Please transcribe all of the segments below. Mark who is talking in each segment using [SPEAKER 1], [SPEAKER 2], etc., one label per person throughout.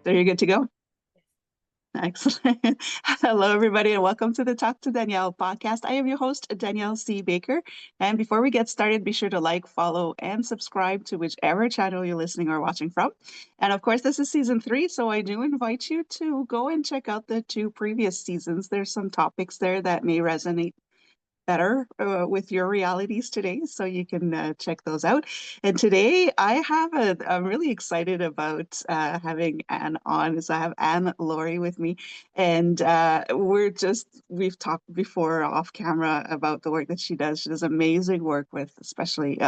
[SPEAKER 1] Are you good to go? Excellent. Hello, everybody, and welcome to the Talk to Danielle podcast. I am your host, Danielle C. Baker. And before we get started, be sure to like, follow, and subscribe to whichever channel you're listening or watching from. And of course, this is season three, so I do invite you to go and check out the two previous seasons. There's some topics there that may resonate better with your realities today. So you can check those out. And today I'm really excited about having Anne on. So I have Anne Laurie with me. And we've talked before off camera about the work that she does. She does amazing work with especially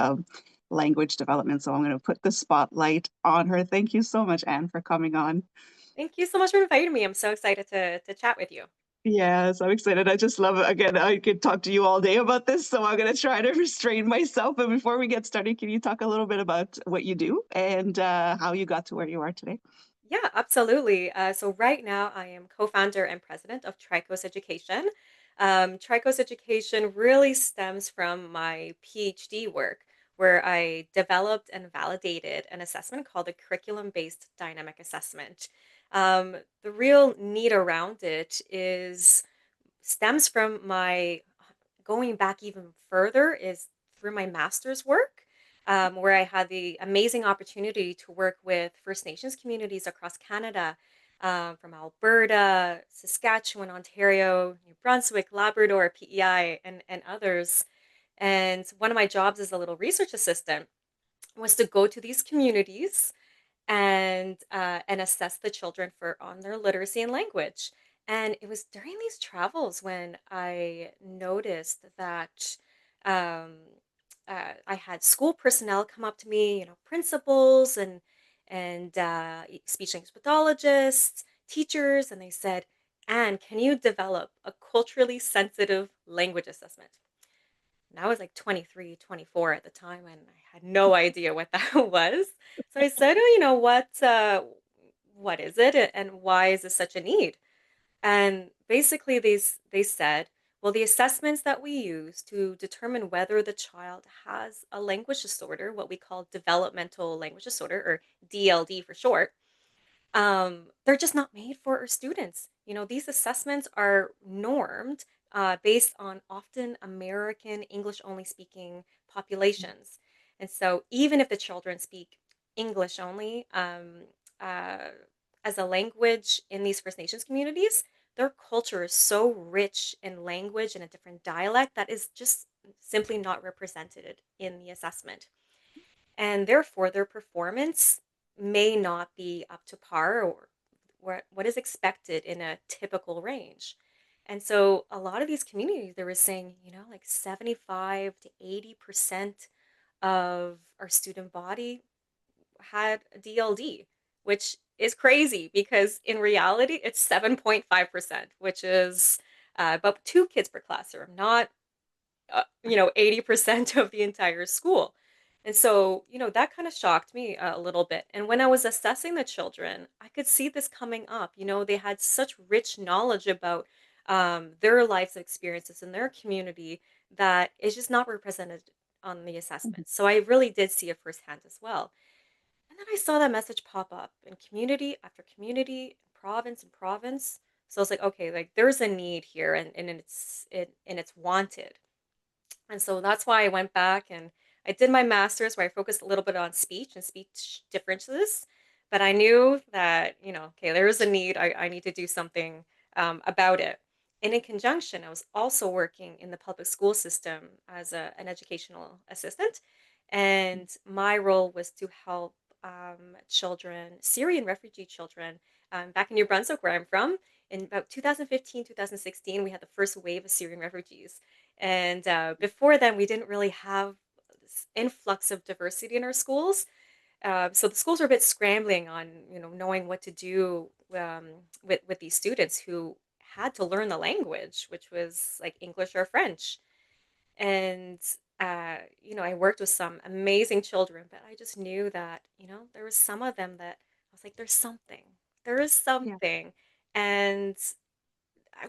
[SPEAKER 1] language development. So I'm going to put the spotlight on her. Thank you so much, Anne, for coming on.
[SPEAKER 2] Thank you so much for inviting me. I'm so excited to chat with you.
[SPEAKER 1] Yes, I'm excited. I just love it. Again, I could talk to you all day about this, so I'm going to try to restrain myself. But before we get started, can you talk a little bit about what you do and how you got to where you are today?
[SPEAKER 2] Yeah, absolutely. So right now, I am co-founder and president of Tricos Education. Tricos Education really stems from my PhD work, where I developed and validated an assessment called a curriculum-based dynamic assessment. The real need around it is stems from my going back even further is through my master's work, where I had the amazing opportunity to work with First Nations communities across Canada, from Alberta, Saskatchewan, Ontario, New Brunswick, Labrador, PEI, and others. And one of my jobs as a little research assistant was to go to these communities and assess the children for on their literacy and language. And it was during these travels when I noticed that um, I had school personnel come up to me, principals and speech language pathologists, teachers, and they said, "Anne, can you develop a culturally sensitive language assessment?" And I was like 23, 24 at the time, and I had no idea what that was. So I said, "Oh, what is it, and why is this such a need?" And basically, they said, "Well, the assessments that we use to determine whether the child has a language disorder, what we call developmental language disorder, or DLD for short, they're just not made for our students. These assessments are normed based on often American English only speaking populations. And so, even if the children speak English only uh, as a language in these First Nations communities, their culture is so rich in language and a different dialect that is just simply not represented in the assessment. And therefore, their performance may not be up to par or what is expected in a typical range. And so a lot of these communities, they were saying, like 75 to 80% of our student body had DLD, which is crazy because in reality, it's 7.5%, which is about two kids per classroom, not 80% of the entire school. And so, that kind of shocked me a little bit. And when I was assessing the children, I could see this coming up. They had such rich knowledge about their lives experiences in their community that is just not represented on the assessment. So I really did see it firsthand as well. And then I saw that message pop up in community after community, province and province. So I was like, okay, like there's a need here, and it's wanted. And so that's why I went back and I did my master's where I focused a little bit on speech and speech differences. But I knew that, okay, there is a need. I need to do something about it. And in conjunction, I was also working in the public school system as an educational assistant. And my role was to help children, Syrian refugee children, back in New Brunswick, where I'm from. In about 2015, 2016, we had the first wave of Syrian refugees. And before then, we didn't really have this influx of diversity in our schools. So the schools were a bit scrambling on, knowing what to do with these students who had to learn the language, which was like English or French. And I worked with some amazing children, but I just knew that, there was some of them that I was like, there is
[SPEAKER 1] Yeah.
[SPEAKER 2] something, and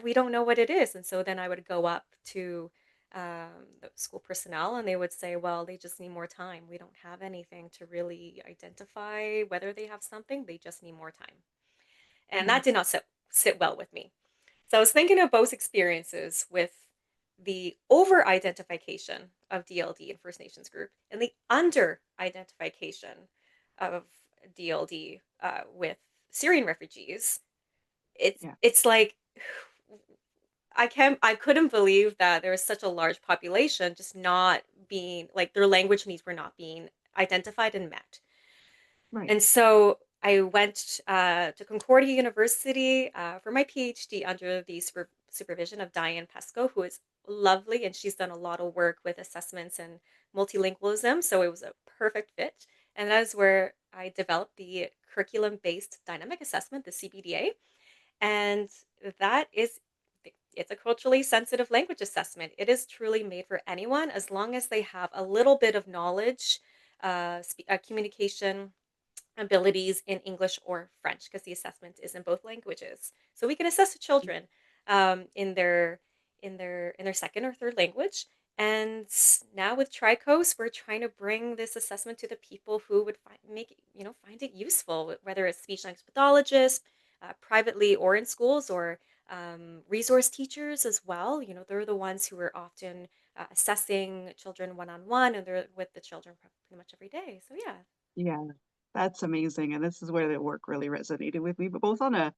[SPEAKER 2] we don't know what it is. And so then I would go up to the school personnel and they would say, well, they just need more time. We don't have anything to really identify whether they have something. They just need more time. and
[SPEAKER 1] Yeah.
[SPEAKER 2] that did not sit well with me. So I was thinking of both experiences with the over identification of DLD and First Nations group and the under identification of DLD with Syrian refugees.
[SPEAKER 1] Yeah.
[SPEAKER 2] It's like I couldn't believe that there was such a large population just not being like their language needs were not being identified and met.
[SPEAKER 1] Right.
[SPEAKER 2] And so I went to Concordia University for my PhD under the supervision of Diane Pesco, who is lovely, and she's done a lot of work with assessments and multilingualism. So it was a perfect fit. And that is where I developed the curriculum based dynamic assessment, the CBDA. And that is it's a culturally sensitive language assessment. It is truly made for anyone as long as they have a little bit of knowledge, communication abilities in English or French because the assessment is in both languages. So we can assess the children in their second or third language. And now with Tricos, we're trying to bring this assessment to the people who would find it useful, whether it's speech language pathologists, privately or in schools, or resource teachers as well. You know, they're the ones who are often assessing children one on one, and they're with the children pretty much every day. So yeah.
[SPEAKER 1] Yeah. That's amazing. And this is where the work really resonated with me, but both on a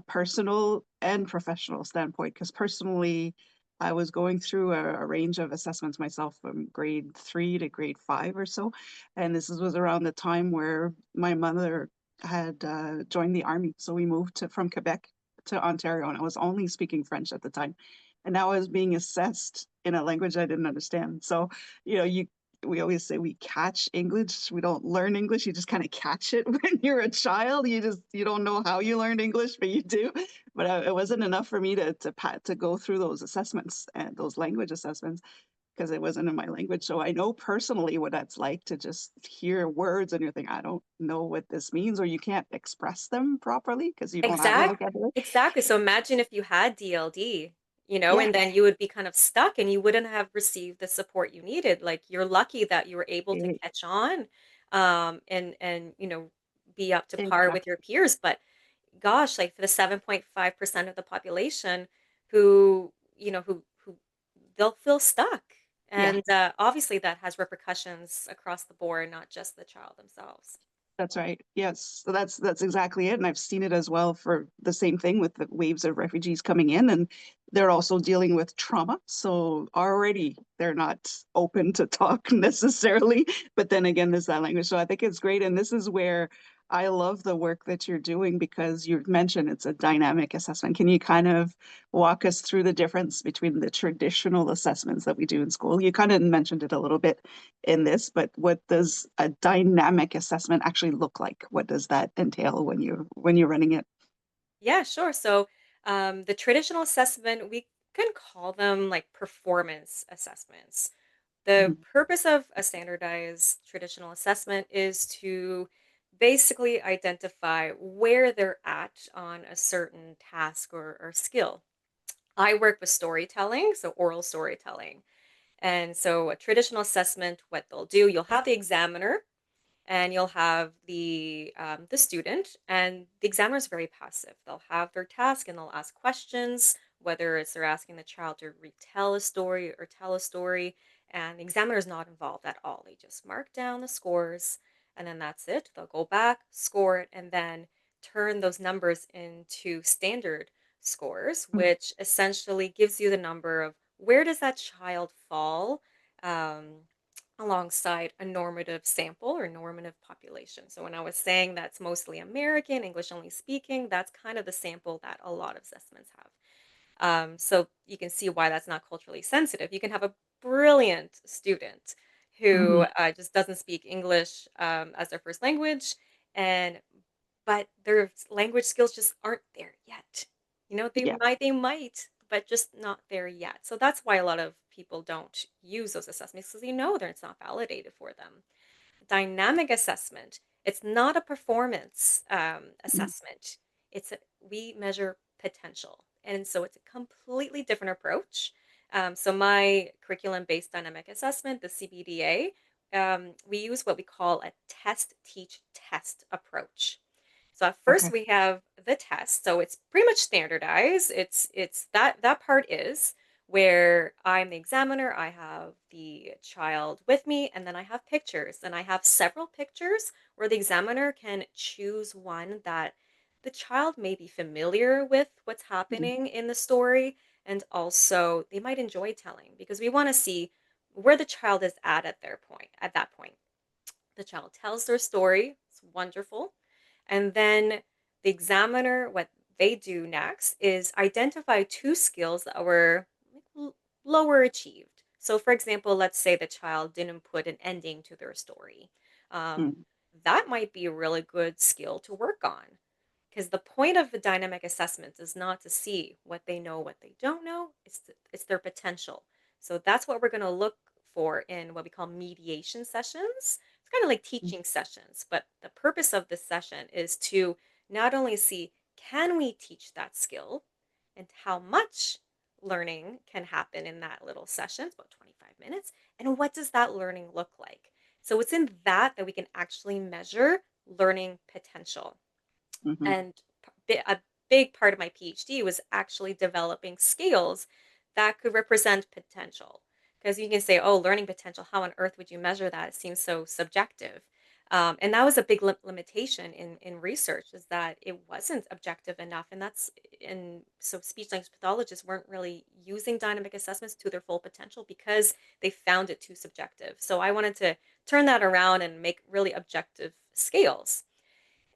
[SPEAKER 1] personal and professional standpoint. Because personally, I was going through a range of assessments myself from grade 3 to grade 5 or so. And was around the time where my mother had joined the army. So we moved from Quebec to Ontario, and I was only speaking French at the time. And now I was being assessed in a language I didn't understand. So, we always say we catch English. We don't learn English. You just kind of catch it when you're a child. You don't know how you learned English, but you do. But it wasn't enough for me to go through those assessments and those language assessments because it wasn't in my language. So I know personally what that's like to just hear words and you're thinking, I don't know what this means, or you can't express them properly because you don't have the vocabulary.
[SPEAKER 2] Exactly. So imagine if you had DLD,
[SPEAKER 1] Yeah,
[SPEAKER 2] and then you would be kind of stuck and you wouldn't have received the support you needed. Like you're lucky that you were able to
[SPEAKER 1] e-
[SPEAKER 2] catch on and be up to par with your
[SPEAKER 1] exactly.
[SPEAKER 2] peers. But gosh, like for the 7.5% of the population who, who they'll feel stuck.
[SPEAKER 1] Yeah.
[SPEAKER 2] And obviously that has repercussions across the board, not just the child themselves.
[SPEAKER 1] That's right. Yes. So that's exactly it. And I've seen it as well for the same thing with the waves of refugees coming in, and they're also dealing with trauma. So already they're not open to talk necessarily. But then again, there's that language. So I think it's great. And this is where I love the work that you're doing because you've mentioned it's a dynamic assessment. Can you kind of walk us through the difference between the traditional assessments that we do in school? You kind of mentioned it a little bit in this, but what does a dynamic assessment actually look like? What does that entail when you're running it?
[SPEAKER 2] Yeah, sure. So, the traditional assessment, we can call them like performance assessments. The
[SPEAKER 1] Mhm.
[SPEAKER 2] purpose of a standardized traditional assessment is to basically identify where they're at on a certain task or skill. I work with storytelling, so oral storytelling. And so, a traditional assessment, what they'll do, you'll have the examiner and you'll have the student, and the examiner is very passive. They'll have their task and they'll ask questions, whether it's they're asking the child to retell a story or tell a story, and the examiner is not involved at all. They just mark down the scores, and then that's it. They'll go back, score it, and then turn those numbers into standard scores,
[SPEAKER 1] Mm.
[SPEAKER 2] which essentially gives you the number of where does that child fall um, alongside a normative sample or normative population. So when I was saying that's mostly American, English only speaking, that's kind of the sample that a lot of assessments have. So you can see why that's not culturally sensitive. You can have a brilliant student who
[SPEAKER 1] Mhm.
[SPEAKER 2] just doesn't speak English as their first language, and but their language skills just aren't there yet.
[SPEAKER 1] Yeah.
[SPEAKER 2] They might, but just not there yet. So that's why a lot of people don't use those assessments because they're it's not validated for them. Dynamic assessment, it's not a performance
[SPEAKER 1] Mm.
[SPEAKER 2] assessment. We measure potential. And so it's a completely different approach. So my curriculum-based dynamic assessment, the CBDA, we use what we call a test, teach, test approach. So at first
[SPEAKER 1] Okay.
[SPEAKER 2] we have the test. So it's pretty much standardized. It's that part is where I'm the examiner, I have the child with me, and then I have pictures. And I have several pictures where the examiner can choose one that the child may be familiar with what's
[SPEAKER 1] Mm,
[SPEAKER 2] happening in the story, and also they might enjoy telling because we want to see where the child is at that point. The child tells their story. It's wonderful. And then the examiner, what they do next is identify two skills that were like, lower achieved. So, for example, let's say the child didn't put an ending to their story. Um,
[SPEAKER 1] mm,
[SPEAKER 2] that might be a really good skill to work on. Because the point of the dynamic assessment is not to see what they know, what they don't know, it's their potential. So that's what we're going to look for in what we call mediation sessions. It's kind of like
[SPEAKER 1] mm,
[SPEAKER 2] teaching sessions, but the purpose of this session is to not only see can we teach that skill and how much learning can happen in that little session, it's about 25 minutes, and what does that learning look like? So it's in that we can actually measure learning potential.
[SPEAKER 1] mhm,
[SPEAKER 2] And a big part of my PhD was actually developing scales that could represent potential. Because you can say, oh, learning potential, how on earth would you measure that? It seems so subjective. And that was a big limitation in research is that it wasn't objective enough. And so speech language pathologists weren't really using dynamic assessments to their full potential because they found it too subjective. So I wanted to turn that around and make really objective scales.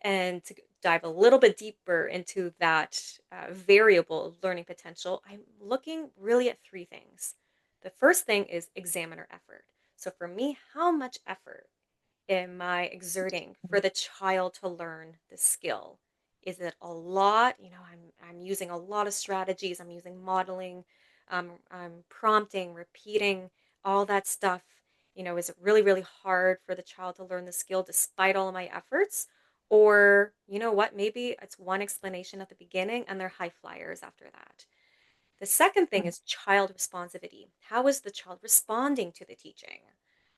[SPEAKER 2] And to dive a little bit deeper into that variable of learning potential, I'm looking really at three things. The first thing is examiner effort. So for me, how much effort am I exerting for the child to learn the skill? Is it a lot? I'm using a lot of strategies. I'm using modeling. I'm prompting, repeating, all that stuff. Is it really, really hard for the child to learn the skill despite all of my efforts? Or, you know what, maybe it's one explanation at the beginning and they're high flyers after that. The second thing
[SPEAKER 1] mm,
[SPEAKER 2] is child responsivity. How is the child responding to the teaching?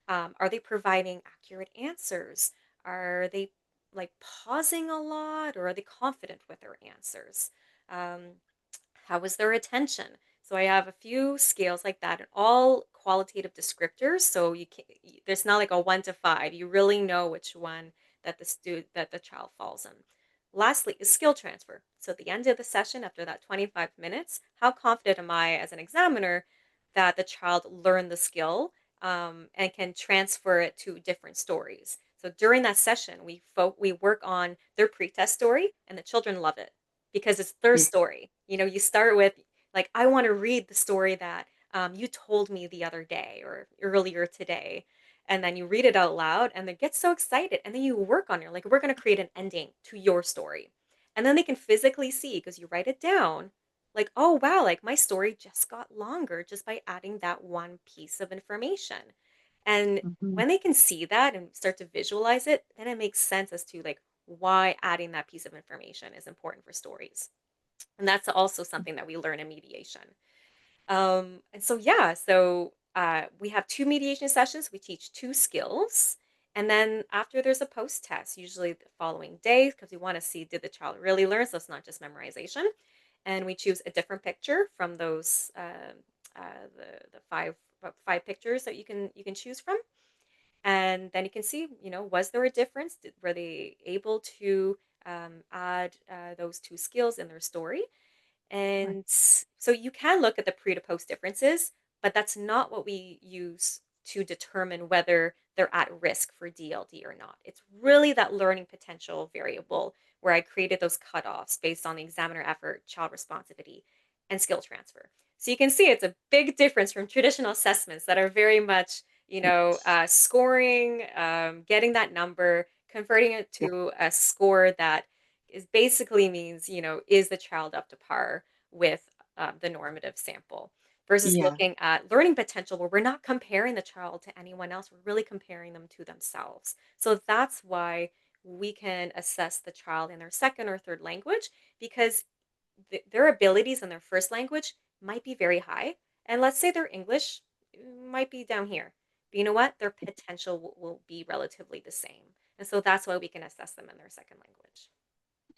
[SPEAKER 2] Are they providing accurate answers? Are they like pausing a lot or are they confident with their answers? Um, how was their attention? So I have a few scales like that and all qualitative descriptors. So there's not like a 1 to 5. You really know which one that the child falls in. Lastly is skill transfer. So at the end of the session, after that 25 minutes, how confident am I as an examiner that the child learned the skill and can transfer it to different stories? So during that session, we work on their pretest story, and the children love it because it's their
[SPEAKER 1] mm,
[SPEAKER 2] story. You start with like, I want to read the story that you told me the other day or earlier today. And then you read it out loud and they get so excited. And then you work on it. Like, we're going to create an ending to your story. And then they can physically see because you write it down. Like, oh, wow, like my story just got longer just by adding that one piece of information. And
[SPEAKER 1] mhm,
[SPEAKER 2] when they can see that and start to visualize it, then it makes sense as to like why adding that piece of information is important for stories. And that's also something that we learn in mediation. And so, yeah, so we have two mediation sessions. We teach two skills. And then after there's a post test, usually the following day, because we want to see did the child really learn? So it's not just memorization. And we choose a different picture from those the five pictures that you can choose from, and then you can see, was there a difference? Were they able to add those two skills in their story?
[SPEAKER 1] right,
[SPEAKER 2] And so you can look at the pre to post differences, but that's not what we use to determine whether they're at risk for DLD or not. It's really that learning potential variable where I created those cutoffs based on the examiner effort, child responsivity, and skill transfer. So you can see it's a big difference from traditional assessments that are very much,
[SPEAKER 1] right.
[SPEAKER 2] scoring, getting that number, converting it
[SPEAKER 1] Yeah,
[SPEAKER 2] to a score that is basically means, is the child up to par with the normative sample versus
[SPEAKER 1] yeah,
[SPEAKER 2] looking at learning potential where we're not comparing the child to anyone else. We're really comparing them to themselves. So that's why we can assess the child in their second or third language because their abilities in their first language might be very high. And let's say their English might be down here. But you know what? Their potential will be relatively the same. And so that's why we can assess them in their second language.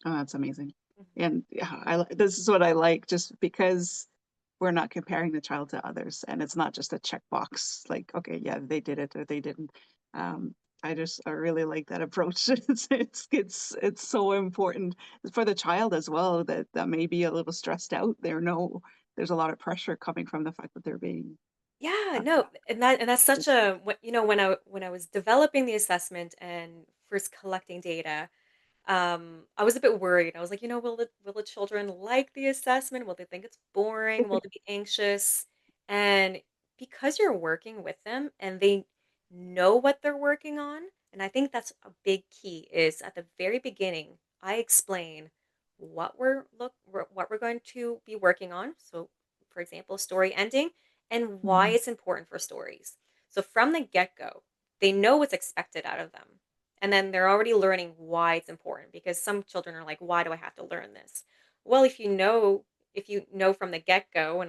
[SPEAKER 1] Oh, that's amazing.
[SPEAKER 2] Mhm.
[SPEAKER 1] And yeah, this is what I like just because we're not comparing the child to others and it's not just a checkbox like, okay, yeah, they did it or they didn't. Um, I really like that approach. It's so important for the child as well that may be a little stressed out. There's a lot of pressure coming from the fact that they're being
[SPEAKER 2] Yeah,
[SPEAKER 1] uh,
[SPEAKER 2] no, and that's such a when I was developing the assessment and first collecting data, I was a bit worried. I was like, will the children like the assessment? Will they think it's boring? Will they be anxious? And because you're working with them and they know what they're working on, and I think that's a big key is at the very beginning, I explain what we're going to be working on. So, for example, story ending and why
[SPEAKER 1] Mhm.
[SPEAKER 2] it's important for stories. So from the get-go, they know what's expected out of them. And then they're already learning why it's important because some children are like, why do I have to learn this? Well, if you know from the get-go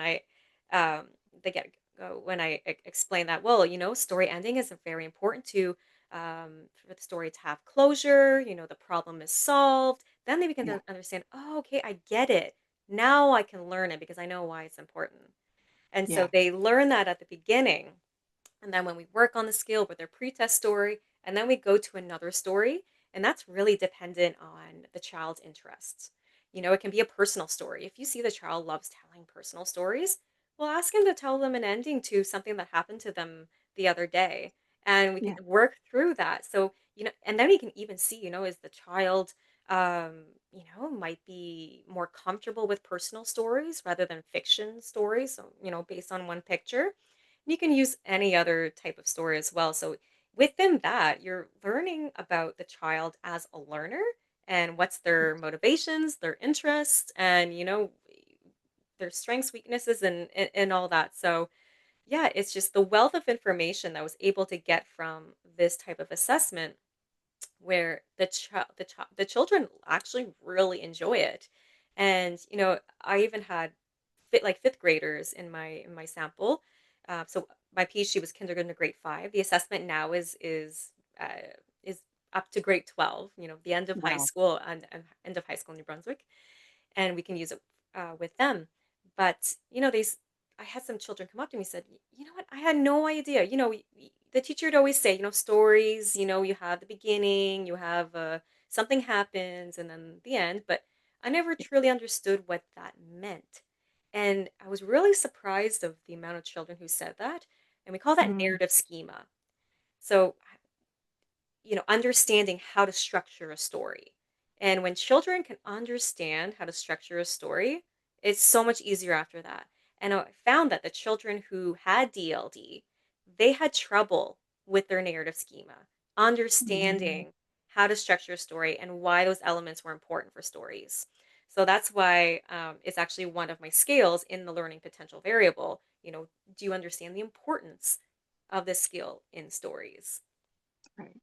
[SPEAKER 2] um the get-go when explain that, well, story ending is very important to for the story to have closure, the problem is solved, then they begin
[SPEAKER 1] Yeah,
[SPEAKER 2] to understand, oh, okay, I get it. Now I can learn it because I know why it's important. And so
[SPEAKER 1] yeah.
[SPEAKER 2] they learn that at the beginning, and then when we work on the skill with their pretest story, and then we go to another story, and that's really dependent on the child's interests. It can be a personal story. If you see the child loves telling personal stories, well, ask him to tell them an ending to something that happened to them the other day. And we can
[SPEAKER 1] Yeah.
[SPEAKER 2] work through that. So, and then we can even see, is the child, might be more comfortable with personal stories rather than fiction stories, so, based on one picture. You can use any other type of story as well. So within that, you're learning about the child as a learner and what's their motivations, their interests, and their strengths, weaknesses, and all that. So yeah, it's just the wealth of information that I was able to get from this type of assessment where the children actually really enjoy it. And I even had fifth graders in my sample. So my PhD was kindergarten to grade 5. The assessment now is up to grade 12. The end of high
[SPEAKER 1] Wow.
[SPEAKER 2] school and end of high school in New Brunswick, and we can use it with them. But I had some children come up to me and said, "You know what? I had no idea. The teacher would always say, stories. You have the beginning, you have something happens, and then the end. But I never truly understood what that meant." And I was really surprised of the amount of children who said that. And we call that
[SPEAKER 1] Mm,
[SPEAKER 2] narrative schema. So understanding how to structure a story. And when children can understand how to structure a story, it's so much easier after that. And I found that the children who had DLD, they had trouble with their narrative schema,
[SPEAKER 1] mm,
[SPEAKER 2] understanding how to structure a story and why those elements were important for stories. So that's why it's actually one of my scales in the learning potential variable. Do you understand the importance of this skill in stories?
[SPEAKER 1] right.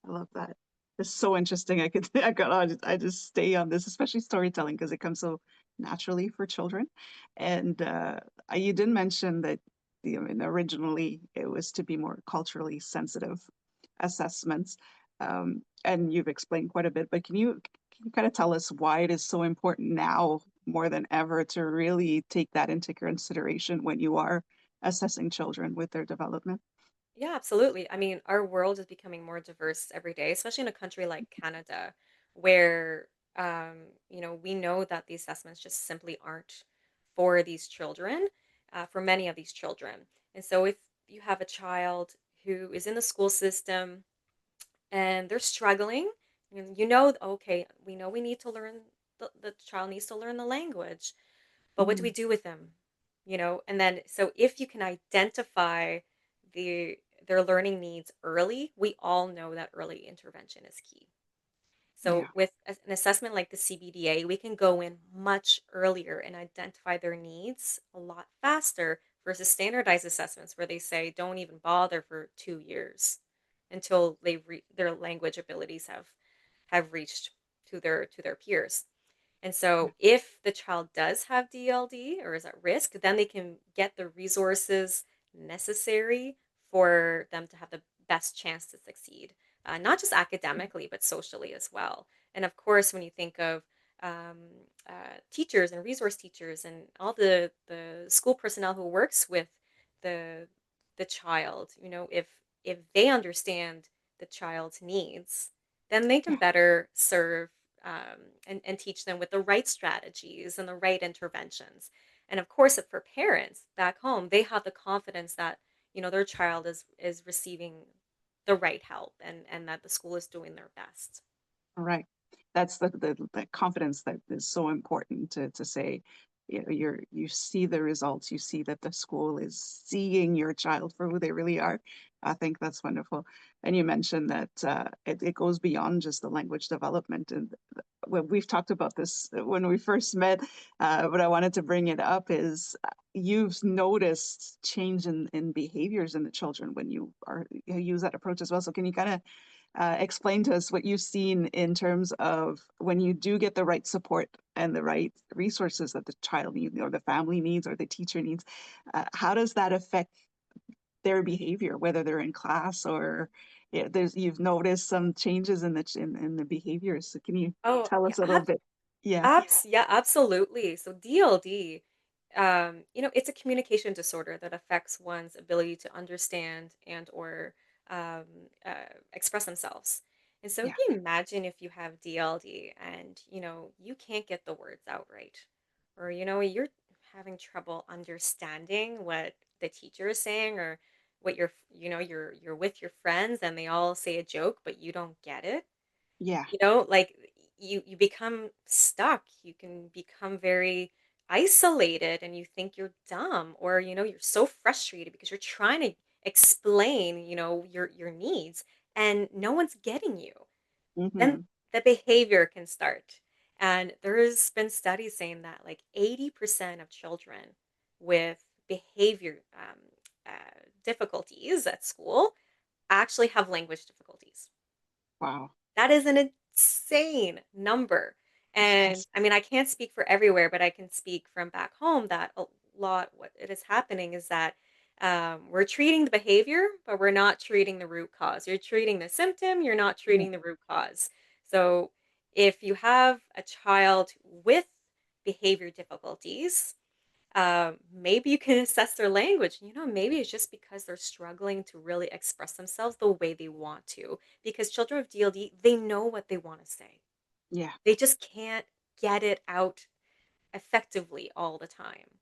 [SPEAKER 1] I love that. It's so interesting. I just stay on this, especially storytelling, because it comes so naturally for children. And you did mention that I mean, originally it was to be more culturally sensitive assessments, and you've explained quite a bit. But can you kind of tell us why it is so important now more than ever to really take that into consideration when you are assessing children with their development?
[SPEAKER 2] Yeah, absolutely. I mean, our world is becoming more diverse every day, especially in a country like Canada, where we know that the assessments just simply aren't for these children, for many of these children. And so, if you have a child who is in the school system and they're struggling, okay, we know we need to learn the child needs to learn the language, but what do we
[SPEAKER 1] Mm,
[SPEAKER 2] do with them? And then so if you can identify their learning needs early, we all know that early intervention is key. So
[SPEAKER 1] yeah.
[SPEAKER 2] with an assessment like the CBDA, we can go in much earlier and identify their needs a lot faster versus standardized assessments where they say don't even bother for 2 years until their language abilities have reached to their peers. And
[SPEAKER 1] Yeah.
[SPEAKER 2] so if the child does have DLD or is at risk, then they can get the resources necessary for them to have the best chance to succeed, not just academically, but socially as well. And of course, when you think of um, teachers and resource teachers and all the school personnel who works with the the child, if they understand the child's needs, then they can
[SPEAKER 1] Yeah.
[SPEAKER 2] better serve and teach them with the right strategies and the right interventions. And of course, for parents back home, they have the confidence that their child is receiving the right help and that the school is doing their best.
[SPEAKER 1] Right. That's the confidence that is so important to say, you see the results, you see that the school is seeing your child for who they really are. I think that's wonderful. And you mentioned that it goes beyond just the language development. And when we've talked about this when we first met, but I wanted to bring it up is you've noticed change in behaviors in the children when you use that approach as well. So can you kind of explain to us what you've seen in terms of when you do get the right support and the right resources that the child needs or the family needs or the teacher needs. How does that affect their behavior, whether they're in class or you've noticed some changes in in the behaviors. So can you
[SPEAKER 2] Oh,
[SPEAKER 1] tell
[SPEAKER 2] yeah,
[SPEAKER 1] us a little bit? Yeah.
[SPEAKER 2] yeah, absolutely. So DLD, it's a communication disorder that affects one's ability to understand and or um, express themselves. And so
[SPEAKER 1] Yeah.
[SPEAKER 2] you imagine if you have DLD and you can't get the words out right, or you're having trouble understanding what the teacher is saying, or what you're with your friends and they all say a joke but you don't get it.
[SPEAKER 1] Yeah.
[SPEAKER 2] Like you become stuck. You can become very isolated and you think you're dumb, or you're so frustrated because you're trying to explain, your needs and no one's getting you. Then
[SPEAKER 1] Hmm.
[SPEAKER 2] the behavior can start. And there's been studies saying that like 80% of children with behavior difficulties at school actually have language difficulties.
[SPEAKER 1] Wow.
[SPEAKER 2] That is an insane number. And
[SPEAKER 1] Yes.
[SPEAKER 2] I mean, I can't speak for everywhere, but I can speak from back home that a lot what it is happening is that we're treating the behavior, but we're not treating the root cause. You're treating the symptom, you're not
[SPEAKER 1] Yeah.
[SPEAKER 2] treating the root cause. So if you have a child with behavior difficulties, maybe you can assess their language. Maybe it's just because they're struggling to really express themselves the way they want to. Because children with DLD, they know what they want to say.
[SPEAKER 1] Yeah.
[SPEAKER 2] They just can't get it out effectively all the time.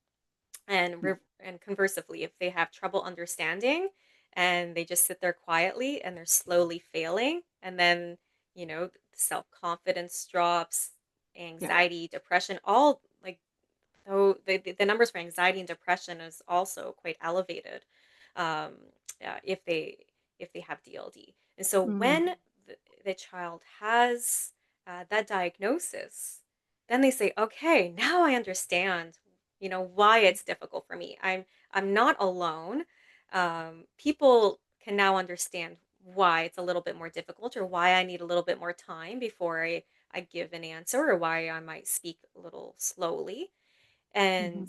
[SPEAKER 2] And conversely, if they have trouble understanding and they just sit there quietly and they're slowly failing, and then self confidence drops,
[SPEAKER 1] Yeah.
[SPEAKER 2] anxiety, depression, all like so the numbers for anxiety and depression is also quite elevated, um, if they have DLD. And so
[SPEAKER 1] Hmm.
[SPEAKER 2] when the child has that diagnosis, then they say, "Okay, now I understand, why it's difficult for me. I'm not alone. People can now understand why it's a little bit more difficult, or why I need a little bit more time before I give an answer, or why I might speak a little slowly."
[SPEAKER 1] Hmm.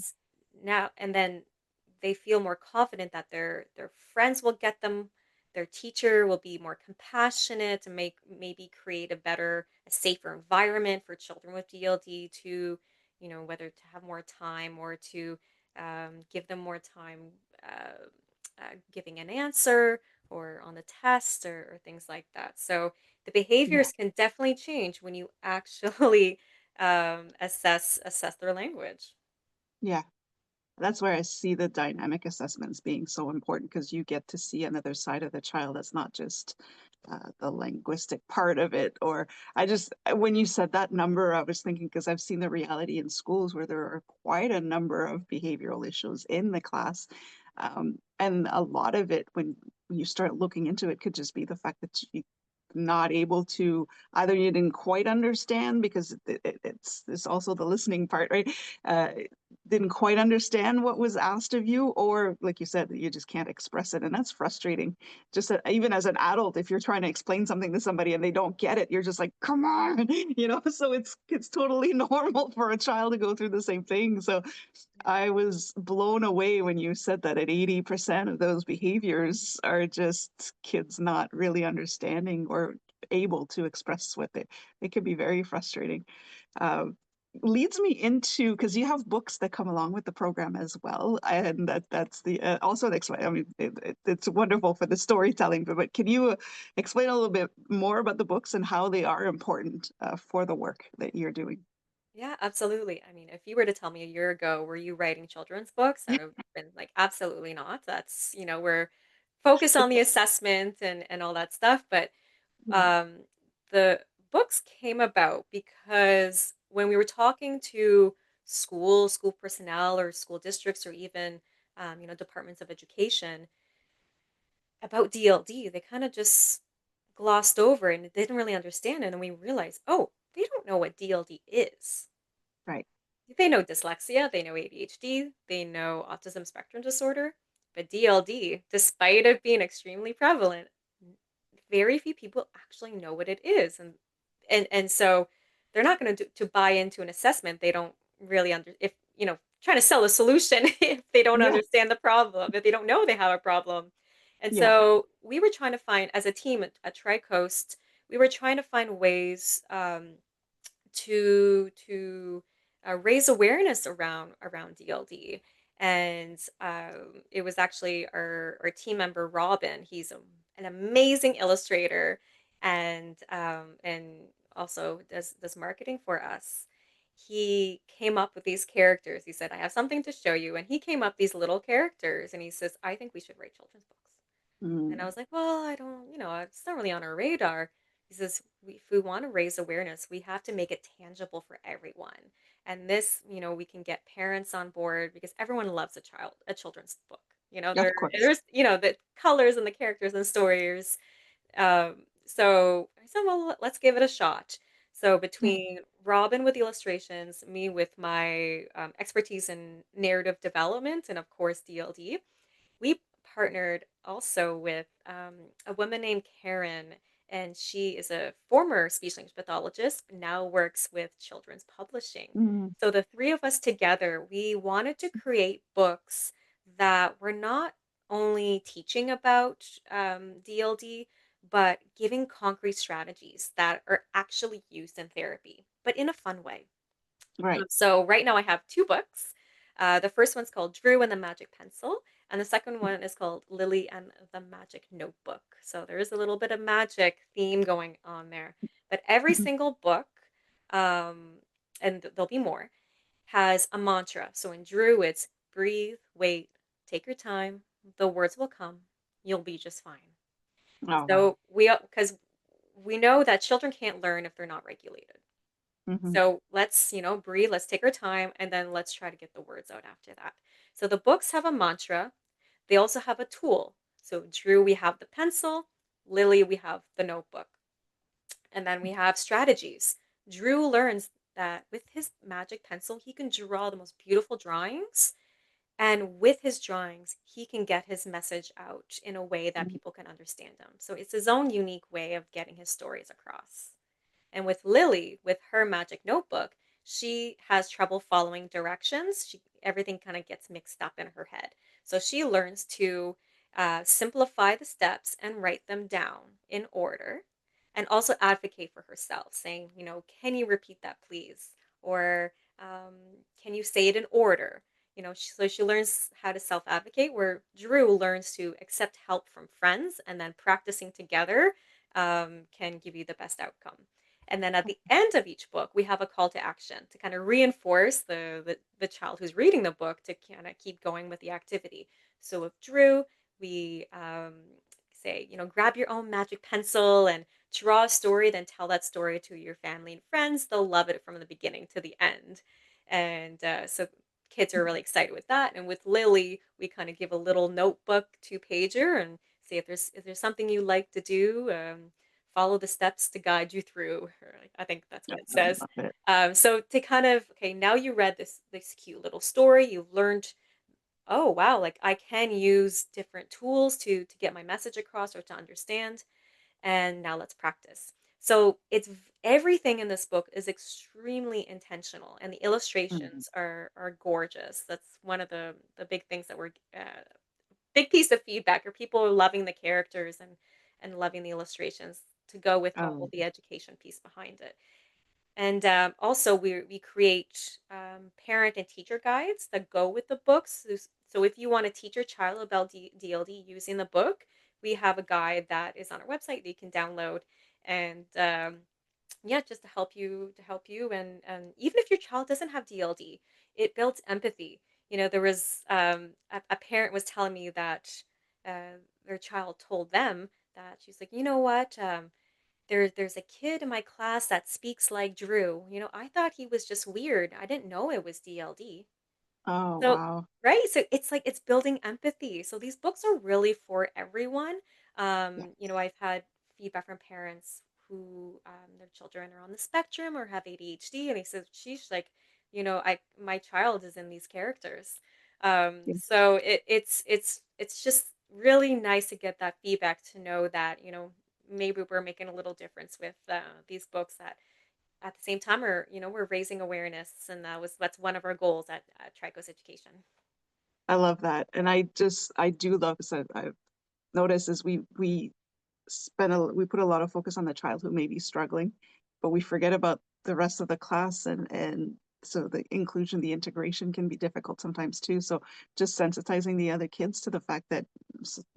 [SPEAKER 2] And then they feel more confident that their friends will get them, their teacher will be more compassionate to maybe create a safer environment for children with DLD to, whether to have more time or to give them more time uh, giving an answer or on the test, or things like that. So the
[SPEAKER 1] Yeah.
[SPEAKER 2] behaviors can definitely change when you actually assess their language.
[SPEAKER 1] Yeah. That's where I see the dynamic assessments being so important because you get to see another side of the child that's not just the linguistic part of it. Or when you said that number, I was thinking because I've seen the reality in schools where there are quite a number of behavioral issues in the class. And a lot of it, when you start looking into it, could just be the fact that you not able to either you didn't quite understand because it's also the listening part, right? uh, didn't quite understand what was asked of you, or like you said, you just can't express it, and that's frustrating. Just even as an adult, if you're trying to explain something to somebody and they don't get it, you're just like, come on, so it's totally normal for a child to go through the same thing. So I was blown away when you said that at 80% of those behaviors are just kids not really understanding or able to express with it. It can be very frustrating. Um, Leads me into because you have books that come along with the program as well, and that's the also the explain. I mean, it's wonderful for the storytelling, but can you explain a little bit more about the books and how they are important for the work that you're doing?
[SPEAKER 2] Yeah, absolutely. I mean, if you were to tell me a year ago, were you writing children's books? I would have been like, absolutely not. That's, we're focused on the assessment and all that stuff. But
[SPEAKER 1] Mhm.
[SPEAKER 2] um, the books came about because when we were talking to school personnel or school districts or even, departments of education about DLD, they kind of just glossed over and didn't really understand it. And we realized, oh, they don't know what DLD is.
[SPEAKER 1] Right.
[SPEAKER 2] They know dyslexia, they know ADHD, they know autism spectrum disorder, but DLD, despite it being extremely prevalent, n- very few people actually know what it is, and so they're not going to buy into an assessment they don't really if trying to sell a solution if they don't
[SPEAKER 1] Yeah.
[SPEAKER 2] understand the problem, if they don't know they have a problem. And
[SPEAKER 1] Yeah.
[SPEAKER 2] so we were trying to find, as a team at TriCoast, we were trying to find ways to raise awareness around DLD. And it was actually our team member Robin. He's an amazing illustrator, and also does marketing for us. He came up with these characters. He said, "I have something to show you," and he came up these little characters, and he says, "I think we should write children's books." And I
[SPEAKER 1] Mm.
[SPEAKER 2] was like, "Well, I don't, it's not really on our radar." He says, If we want to raise awareness, we have to make it tangible for everyone. And this, we can get parents on board because everyone loves a children's book.
[SPEAKER 1] Of course.
[SPEAKER 2] There's, the colors and the characters and stories. So I said, well, let's give it a shot. So
[SPEAKER 1] Yeah.
[SPEAKER 2] between Robin with the illustrations, me with my expertise in narrative development, and of course DLD, we partnered also with a woman named Karen, and she is a former speech language pathologist, but now works with children's publishing.
[SPEAKER 1] Mm.
[SPEAKER 2] So the three of us together, we wanted to create books that were not only teaching about DLD, but giving concrete strategies that are actually used in therapy, but in a fun way.
[SPEAKER 1] Right.
[SPEAKER 2] So right now I have 2 books. The first one's called Drew and the Magic Pencil, and the second one is called Lily and the Magic Notebook. So there is a little bit of magic theme going on there. But every
[SPEAKER 1] Mhm.
[SPEAKER 2] single book, um, and there'll be more, has a mantra. So in Drew, it's breathe, wait, take your time. The words will come. You'll be just fine.
[SPEAKER 1] Oh, wow.
[SPEAKER 2] So because we know that children can't learn if they're not regulated.
[SPEAKER 1] Hmm.
[SPEAKER 2] So let's, breathe, let's take our time, and then let's try to get the words out after that. So the books have a mantra. They also have a tool. So Drew, we have the pencil. Lily, we have the notebook. And then we have strategies. Drew learns that with his magic pencil, he can draw the most beautiful drawings. And with his drawings, he can get his message out in a way that people can understand him. So it's his own unique way of getting his stories across. And with Lily, with her magic notebook, she has trouble following directions. Everything kind of gets mixed up in her head. So she learns to simplify the steps and write them down in order, and also advocate for herself, saying, can you repeat that, please? Or can you say it in order? So she learns how to self advocate, where Drew learns to accept help from friends, and then practicing together can give you the best outcome. And then at the end of each book, we have a call to action to kind of reinforce the child who's reading the book to kind of keep going with the activity. So with Drew, we say, grab your own magic pencil and draw a story, then tell that story to your family and friends. They'll love it from the beginning to the end. And so kids are really excited with that. And with Lily, we kind of give a little notebook 2-pager and say, if there's something you like to do, follow the steps to guide you through. Or I think that's
[SPEAKER 1] Yeah,
[SPEAKER 2] what it
[SPEAKER 1] I
[SPEAKER 2] says.
[SPEAKER 1] love it.
[SPEAKER 2] So to kind of, okay, now you read this cute little story. You've learned, oh wow, like I can use different tools to get my message across or to understand. And now let's practice. So everything in this book is extremely intentional, and the
[SPEAKER 1] Mhm.
[SPEAKER 2] illustrations are gorgeous. That's one of the big things that we're big piece of feedback, or people are loving the characters and loving the illustrations to go with all
[SPEAKER 1] Oh,
[SPEAKER 2] the education piece behind it. And also, we create parent and teacher guides that go with the books. So if you want to teach your child about DLD using the book, we have a guide that is on our website that you can download. And yeah, just to help you, and even if your child doesn't have DLD, it builds empathy. There was a parent was telling me that their child told them that she's like, you know what, there's a kid in my class that speaks like Drew. I thought he was just weird. I didn't know it was DLD.
[SPEAKER 1] oh,
[SPEAKER 2] So,
[SPEAKER 1] wow.
[SPEAKER 2] right? So it's like it's building empathy. So these books are really for everyone.
[SPEAKER 1] Yeah,
[SPEAKER 2] I've had feedback from parents who their children are on the spectrum or have ADHD, and he says, "She's like, I my child is in these characters."
[SPEAKER 1] yeah.
[SPEAKER 2] So it's just really nice to get that feedback to know that maybe we're making a little difference with these books that at the same time we're raising awareness, and that's one of our goals at Tricos Education.
[SPEAKER 1] I love that. And I do love, so I've noticed is we put a lot of focus on the child who may be struggling, but we forget about the rest of the class, and so the inclusion, the integration can be difficult sometimes too. So just sensitizing the other kids to the fact that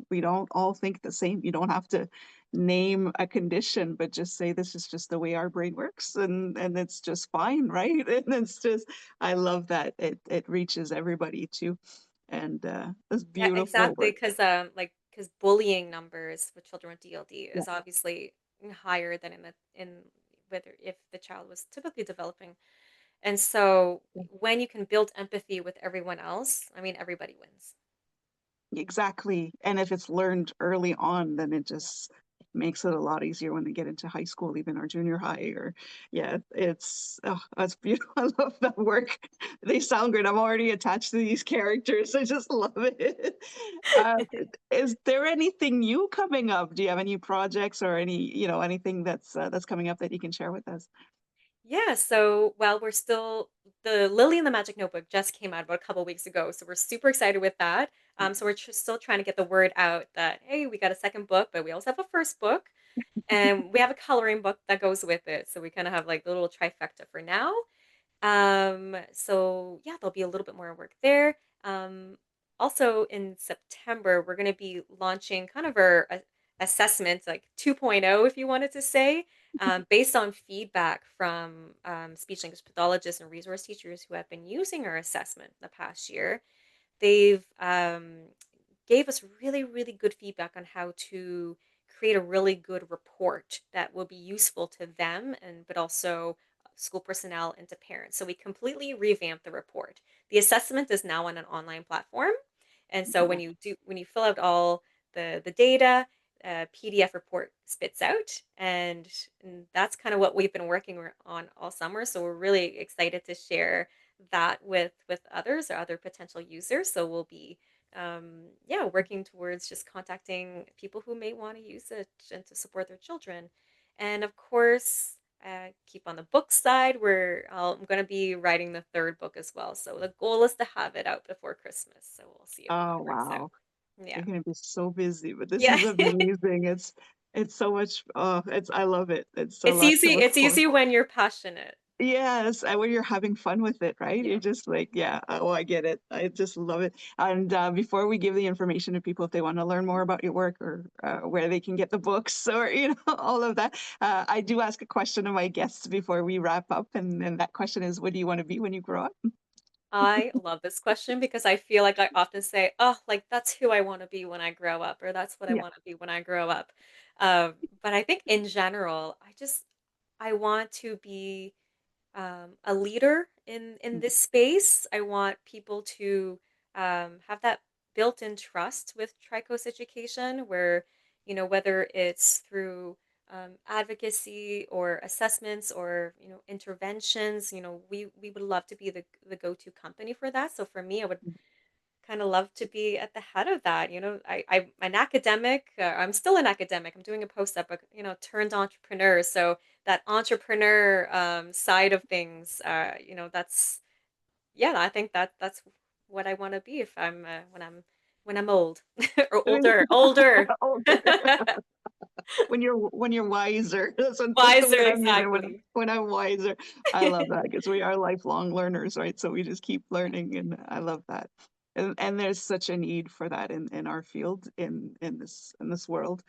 [SPEAKER 1] we don't all think the same. You don't have to name a condition, but just say this is just the way our brain works, and it's just fine, right? And it's just, I love that it reaches everybody too, and it's
[SPEAKER 2] Yeah,
[SPEAKER 1] beautiful
[SPEAKER 2] exactly.
[SPEAKER 1] work.
[SPEAKER 2] Because bullying numbers with children with DLD
[SPEAKER 1] Yeah,
[SPEAKER 2] is obviously higher than in whether if the child was typically developing. And so
[SPEAKER 1] yeah.
[SPEAKER 2] when you can build empathy with everyone else, I mean, everybody wins.
[SPEAKER 1] Exactly. And if it's learned early on, then it
[SPEAKER 2] Yeah.
[SPEAKER 1] just makes it a lot easier when they get into high school, even or junior high, or yeah, it's oh, that's beautiful. I love that work. They sound great. I'm already attached to these characters. I just love it. Uh, is there anything new coming up? Do you have any projects or anything that's coming up that you can share with us?
[SPEAKER 2] Yeah, so well, we're still the Lily and the Magic Notebook just came out about a couple weeks ago, so we're super excited with that. So we're still trying to get the word out that hey, we got a second book, but we also have a first book, and we have a coloring book that goes with it. So we kind of have like the little trifecta for now. So yeah, there'll be a little bit more work there. Also in September, we're going to be launching kind of our assessment, like 2.0, if you wanted to say, based on feedback from speech language pathologists and resource teachers who have been using our assessment the past year. They've gave us really, really good feedback on how to create a really good report that will be useful to them and but also school personnel and to parents. So we completely revamped the report. The assessment is now on an online platform. And so
[SPEAKER 1] Yeah.
[SPEAKER 2] when you fill out all the data, a PDF report spits out, and that's kind of what we've been working on all summer. So we're really excited to share that with others or other potential users. So we'll be yeah, working towards just contacting people who may want to use it and to support their children. And of course, keep on the book side where I'm going to be writing the third book as well. So the goal is to have it out before Christmas. So we'll see if
[SPEAKER 1] Oh,
[SPEAKER 2] that works out.
[SPEAKER 1] wow.
[SPEAKER 2] Yeah.
[SPEAKER 1] You're gonna be so busy, but this
[SPEAKER 2] Yeah.
[SPEAKER 1] is amazing. It's so much. Oh, it's I love it. It's a
[SPEAKER 2] It's
[SPEAKER 1] lot to
[SPEAKER 2] easy.
[SPEAKER 1] look
[SPEAKER 2] It's
[SPEAKER 1] for.
[SPEAKER 2] easy when you're passionate.
[SPEAKER 1] Yes, and when you're having fun with it, right? You're
[SPEAKER 2] Yeah.
[SPEAKER 1] just like, yeah, oh, I get it. I just love it. And before we give the information to people, if they want to learn more about your work or where they can get the books or all of that, I do ask a question to my guests before we wrap up, and that question is, what do you want to be when you grow up?
[SPEAKER 2] I love this question because I feel like I often say, "Oh, like that's who I want to be when I grow up," or "That's what I
[SPEAKER 1] Yeah.
[SPEAKER 2] want to be when I grow up." But I think in general, I want to be a leader in this space. I want people to have that built-in trust with Tricos education, where whether it's through advocacy or assessments or interventions, we would love to be the go-to company for that. So for me, I would kind of love to be at the head of that. I'm an academic. I'm still an academic. I'm doing a postdoc, but turned entrepreneur. So that entrepreneur side of things, that's yeah. I think that's what I want to be if I'm when I'm old or older.
[SPEAKER 1] Older. when you're wiser. That's the
[SPEAKER 2] Wiser,
[SPEAKER 1] word I'm using
[SPEAKER 2] exactly.
[SPEAKER 1] when I'm wiser. I love that because we are lifelong learners, right? So we just keep learning, and I love that. And there's such a need for that in our field in this world.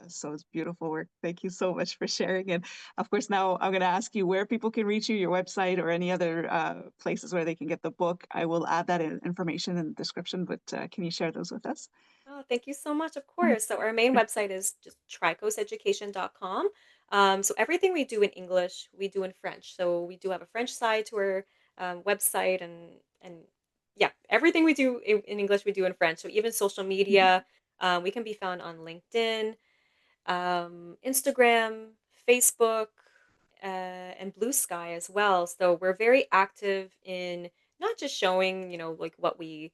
[SPEAKER 1] So it's beautiful work. Thank you so much for sharing. And of course, now I'm going to ask you where people can reach you, your website, or any other places where they can get the book. I will add that information in the description, but can you share those with us?
[SPEAKER 2] Oh, thank you so much. Of course. So our main website is just tricoseducation.com. So everything we do in English, we do in French. So we do have a French side to our website, and yeah, everything we do in English, we do in French. So even social media, we can be found on LinkedIn, Instagram, Facebook, and Blue Sky as well. So we're very active in not just showing, like what we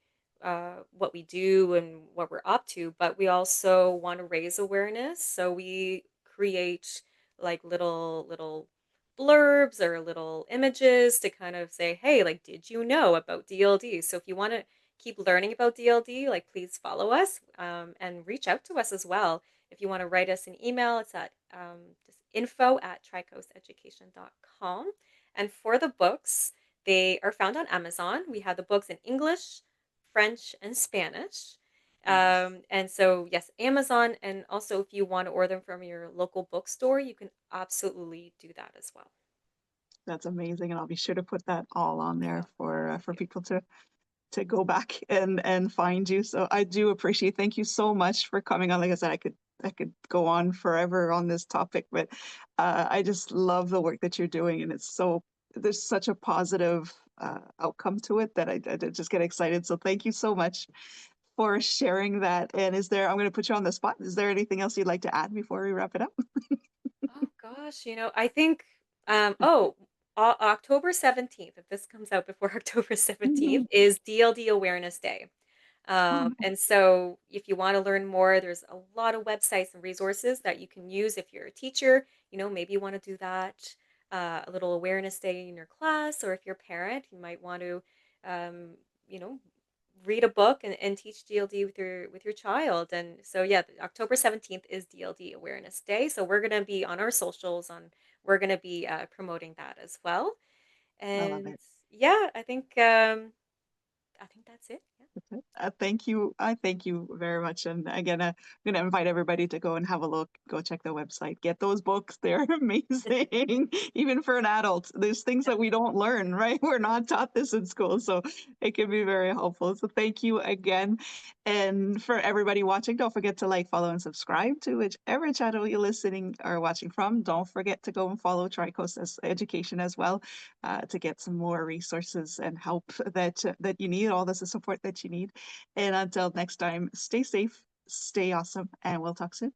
[SPEAKER 2] do and what we're up to, but we also want to raise awareness. So we create like little blurbs or little images to kind of say, hey, like, did you know about DLD? So if you want to keep learning about DLD, like, please follow us, and reach out to us as well. If you want to write us an email, it's at just info@tricoasteducation.com. And for the books, they are found on Amazon. We have the books in English, French, and Spanish.
[SPEAKER 1] Nice.
[SPEAKER 2] And so, yes, Amazon. And also, if you want to order them from your local bookstore, you can absolutely do that as well.
[SPEAKER 1] That's amazing, and I'll be sure to put that all on there
[SPEAKER 2] Oh, thank
[SPEAKER 1] for
[SPEAKER 2] you.
[SPEAKER 1] people to go back and find you. So I do appreciate. Thank you so much for coming on. Like I said, I could go on forever on this topic, but I just love the work that you're doing, and it's so there's such a positive outcome to it that I just get excited. So thank you so much for sharing that. And is there? I'm going to put you on the spot. Is there anything else you'd like to add before we wrap it up?
[SPEAKER 2] Oh gosh, I think October 17th, if this comes out before October 17th,
[SPEAKER 1] Mhm.
[SPEAKER 2] is DLD Awareness Day.
[SPEAKER 1] Oh,
[SPEAKER 2] And so if you want to learn more, there's a lot of websites and resources that you can use if you're a teacher. Maybe you want to do that a little awareness day in your class, or if you're a parent, you might want to, um, you know, read a book and teach DLD with your child. And so yeah, October 17th is DLD Awareness Day. So we're gonna be on our socials we're gonna be promoting that as well.
[SPEAKER 1] I love
[SPEAKER 2] And
[SPEAKER 1] it.
[SPEAKER 2] yeah, I think that's it. Yeah.
[SPEAKER 1] Thank you. I thank you very much. And again, I'm going to invite everybody to go and have a look, go check the website, get those books. They're amazing, even for an adult. There's things
[SPEAKER 2] Yeah.
[SPEAKER 1] that we don't learn, right? We're not taught this in school. So it can be very helpful. So thank you again. And for everybody watching, don't forget to like, follow, and subscribe to whichever channel you're listening or watching from. Don't forget to go and follow TRICOAST Education as well, to get some more resources and help that you need, all this support that you need. And until next time, stay safe, stay awesome, and we'll talk soon.